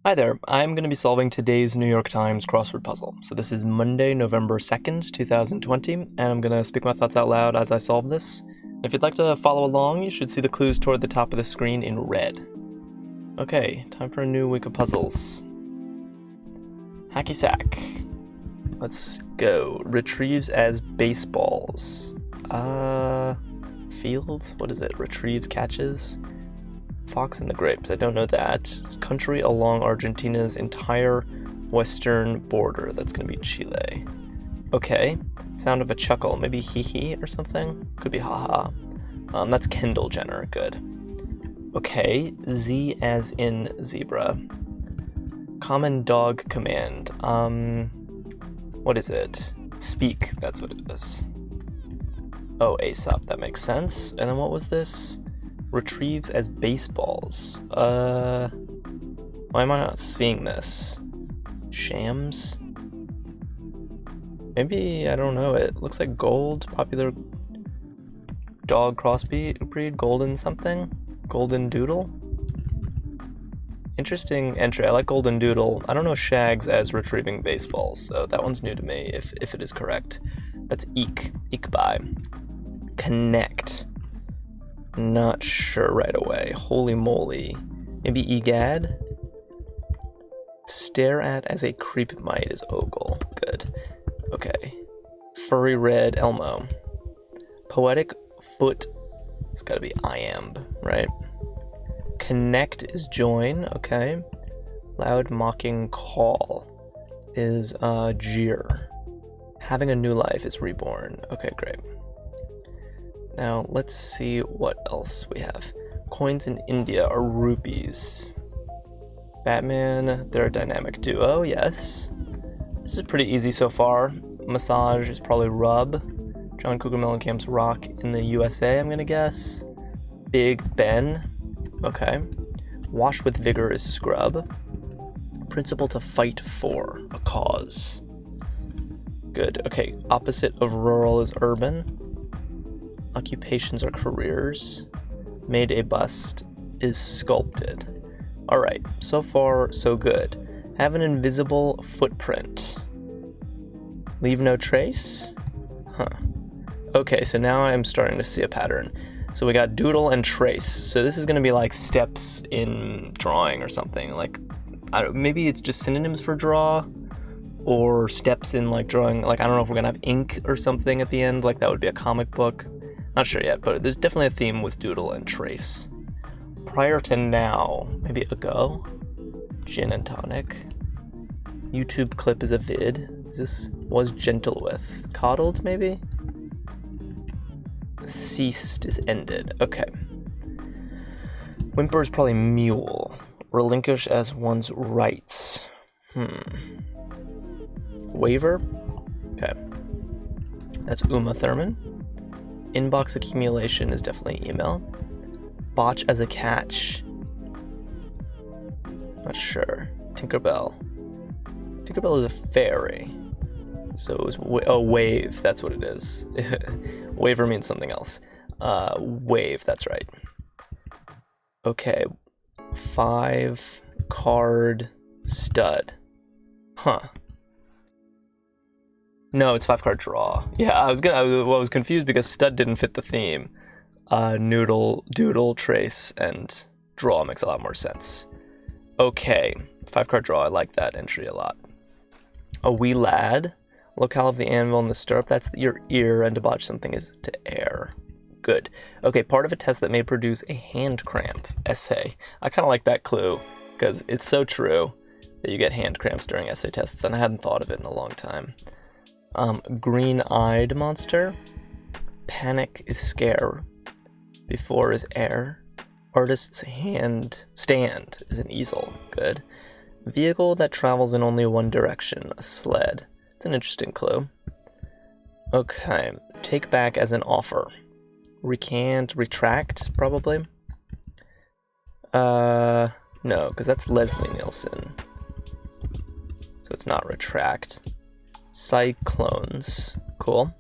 Hi there, I'm going to be solving today's New York Times crossword puzzle. So this is Monday, November 2nd, 2020, and I'm going to speak my thoughts out loud as I solve this. If you'd like to follow along, you should see the clues toward the top of the screen in red. Okay, time for a new week of puzzles. Hacky sack. Let's go. Retrieves as baseballs. Fields? What is it? Retrieves, catches? Fox and the Grapes, I don't know that. Country along Argentina's entire western border. That's gonna be Chile. Okay, sound of a chuckle. Maybe hee-hee or something? Could be ha-ha. That's Kendall Jenner, good. Okay, Z as in zebra. Common dog command. What is it? Speak, that's what it is. Oh, Aesop, that makes sense. And then what was this? Retrieves as baseballs. Why am I not seeing this? Shams? Maybe, I don't know, it looks like gold, popular dog crossbreed, golden something? Golden Doodle? Interesting entry, I like Golden Doodle. I don't know shags as retrieving baseballs, so that one's new to me, if it is correct. That's eek by. Connect. Not sure right away. Holy moly. Maybe egad? Stare at as a creep might is ogle. Good. Okay. Furry red Elmo. Poetic foot. It's gotta be iamb, right? Connect is join. Okay. Loud mocking call is jeer. Having a new life is reborn. Okay, great. Now, let's see what else we have. Coins in India are rupees. Batman, they're a dynamic duo, yes. This is pretty easy so far. Massage is probably rub. John Cougar Mellencamp's rock in the USA, I'm gonna guess. Big Ben, okay. Wash with vigor is scrub. Principle to fight for, a cause. Good, okay. Opposite of rural is urban. Occupations are careers. Made a bust is sculpted. All right, so far so good. Have an invisible footprint. Leave no trace? Huh. Okay, so now I'm starting to see a pattern. So we got doodle and trace. So this is gonna be like steps in drawing or something. Like, maybe it's just synonyms for draw, or steps in like drawing. Like, I don't know if we're gonna have ink or something at the end. Like that would be a comic book. Not sure yet, but there's definitely a theme with doodle and trace. Prior to now, maybe ago, gin and tonic. YouTube clip is a vid. This was gentle with. Coddled, maybe? Ceased is ended. Okay. Whimper is probably mule. Relinquish as one's rights. Waiver? Okay. That's Uma Thurman. Inbox accumulation is definitely email. Botch as a catch. Not sure. Tinkerbell. Tinkerbell is a fairy. So it was wave, that's what it is. Waiver means something else. Wave, that's right. Okay. 5 card stud. Huh. No, it's 5 card draw. Yeah, I was confused because stud didn't fit the theme. Noodle, doodle, trace, and draw makes a lot more sense. Okay, 5 card draw, I like that entry a lot. A wee lad, locale of the anvil in the stirrup, that's your ear, and to botch something is to air. Good. Okay, part of a test that may produce a hand cramp, essay. I kind of like that clue, because it's so true that you get hand cramps during essay tests, and I hadn't thought of it in a long time. Green-eyed monster. Panic is scare. Before is air. Artist's hand stand is an easel. Good. Vehicle that travels in only one direction. A sled. It's an interesting clue. Okay. Take back as an offer. Recant, retract, probably. No, because that's Leslie Nielsen. So it's not retract. Cyclones. Cool.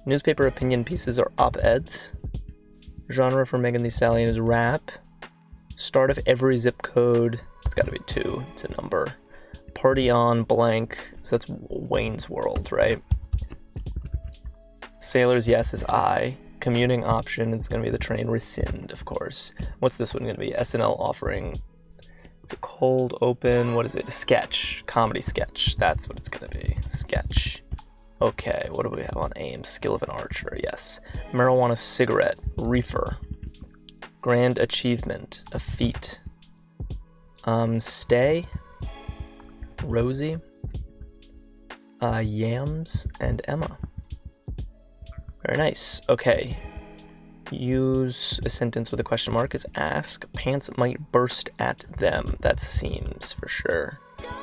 Newspaper opinion pieces are op-eds. Genre for Megan Thee Stallion is rap. Start of every zip code. It's got to be 2. It's a number. Party on blank. So that's Wayne's World, right? Sailor's yes is I. Commuting option is going to be the train. Rescind, of course. What's this one going to be? SNL offering. It's a cold open. What is it? A sketch. Comedy sketch. That's what it's going to be. Sketch. Okay, what do we have on aim? Skill of an archer. Yes. Marijuana cigarette. Reefer. Grand achievement. A feat. Stay. Rosie. Yams and Emma. Very nice. Okay. Use a sentence with a question mark is ask. Pants might burst at them. That seems for sure.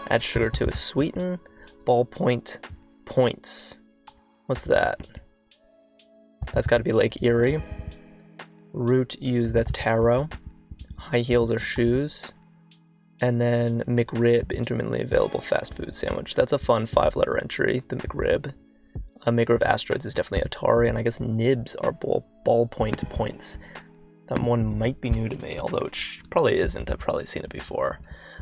Add sugar to a sweeten. Ballpoint points. What's that? That's got to be Lake Erie. Root use, that's taro. High heels or shoes. And then McRib, intermittently available fast food sandwich. That's a fun 5-letter entry, the McRib. A maker of asteroids is definitely Atari, and I guess nibs are ballpoint points. That one might be new to me, although it probably isn't. I've probably seen it before.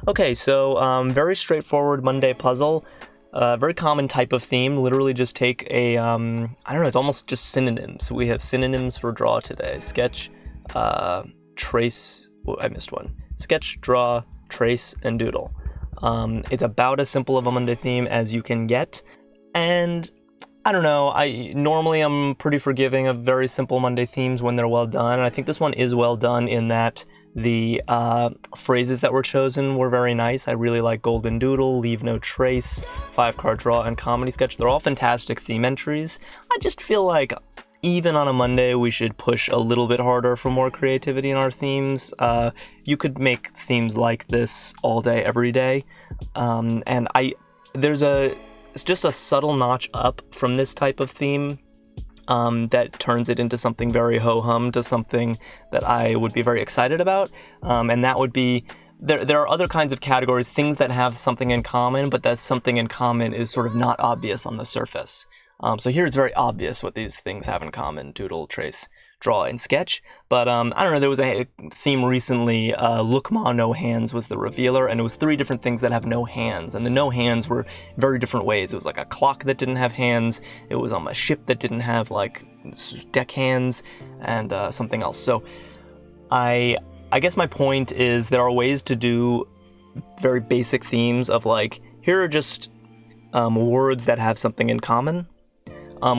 Okay, so very straightforward Monday puzzle. Very common type of theme. Literally just take a, I don't know, it's almost just synonyms. We have synonyms for draw today. Sketch, trace, oh, I missed one. Sketch, draw, trace, and doodle. It's about as simple of a Monday theme as you can get. And I don't know, I'm pretty forgiving of very simple Monday themes when they're well done, and I think this one is well done in that the phrases that were chosen were very nice. I really like Golden Doodle, Leave No Trace, 5-card draw, and Comedy Sketch. They're all fantastic theme entries. I just feel like even on a Monday, we should push a little bit harder for more creativity in our themes. You could make themes like this all day, every day, and it's just a subtle notch up from this type of theme that turns it into something very ho-hum to something that I would be very excited about. And that would be, there are other kinds of categories, things that have something in common, but that something in common is sort of not obvious on the surface. So here it's very obvious what these things have in common: doodle, trace, draw, and sketch. But I don't know, there was a theme recently, Look Ma, No Hands was the revealer, and it was 3 different things that have no hands, and the no hands were very different ways. It was like a clock that didn't have hands, it was on a ship that didn't have like deck hands, and something else. So I guess my point is there are ways to do very basic themes of like, here are just words that have something in common.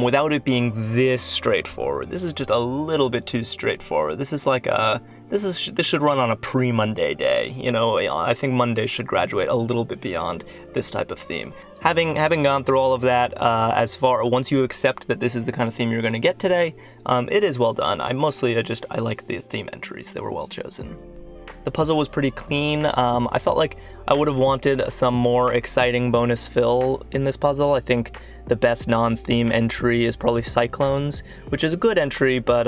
Without it being this straightforward. This is just a little bit too straightforward. This is like this should run on a pre-Monday day. You know, I think Monday should graduate a little bit beyond this type of theme. Having gone through all of that, once you accept that this is the kind of theme you're going to get today, it is well done. I like the theme entries. They were well chosen. The puzzle was pretty clean. I felt like I would have wanted some more exciting bonus fill in this puzzle. I think the best non-theme entry is probably Cyclones, which is a good entry, but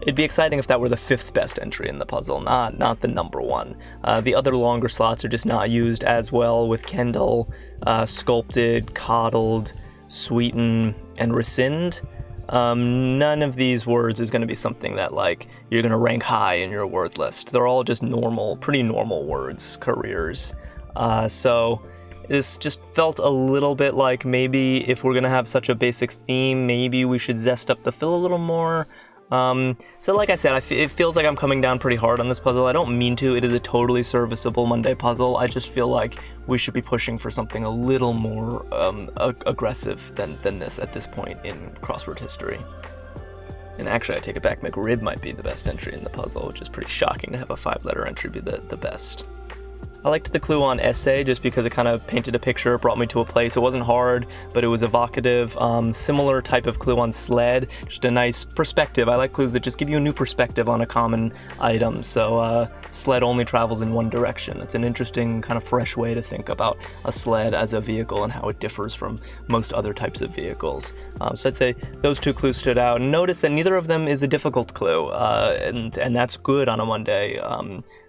it'd be exciting if that were the 5th best entry in the puzzle, not the number 1. The other longer slots are just not used as well with Kendall, Sculpted, Coddled, Sweeten, and Rescind. None of these words is going to be something that like you're going to rank high in your word list. They're all just pretty normal words, careers. So this just felt a little bit like maybe if we're going to have such a basic theme, maybe we should zest up the fill a little more. So like I said, it feels like I'm coming down pretty hard on this puzzle. I don't mean to. It is a totally serviceable Monday puzzle. I just feel like we should be pushing for something a little more aggressive than this at this point in crossword history. And actually, I take it back, McRib might be the best entry in the puzzle, which is pretty shocking to have a 5-letter entry be the best. I liked the clue on essay just because it kind of painted a picture, brought me to a place. It wasn't hard, but it was evocative. Similar type of clue on sled, just a nice perspective. I like clues that just give you a new perspective on a common item. So sled only travels in one direction. It's an interesting kind of fresh way to think about a sled as a vehicle and how it differs from most other types of vehicles. So I'd say those 2 clues stood out. And notice that neither of them is a difficult clue, and that's good on a Monday.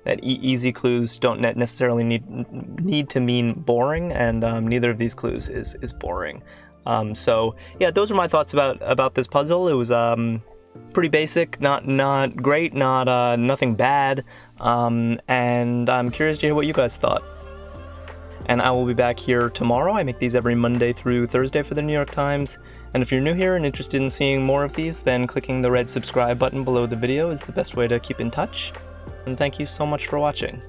That easy clues don't necessarily need to mean boring, and neither of these clues is boring. So yeah, those are my thoughts about this puzzle. It was Pretty basic, not great, nothing bad, and I'm curious to hear what you guys thought. And I will be back here tomorrow. I make these every Monday through Thursday for the New York Times. And if you're new here and interested in seeing more of these, then clicking the red subscribe button below the video is the best way to keep in touch. And thank you so much for watching.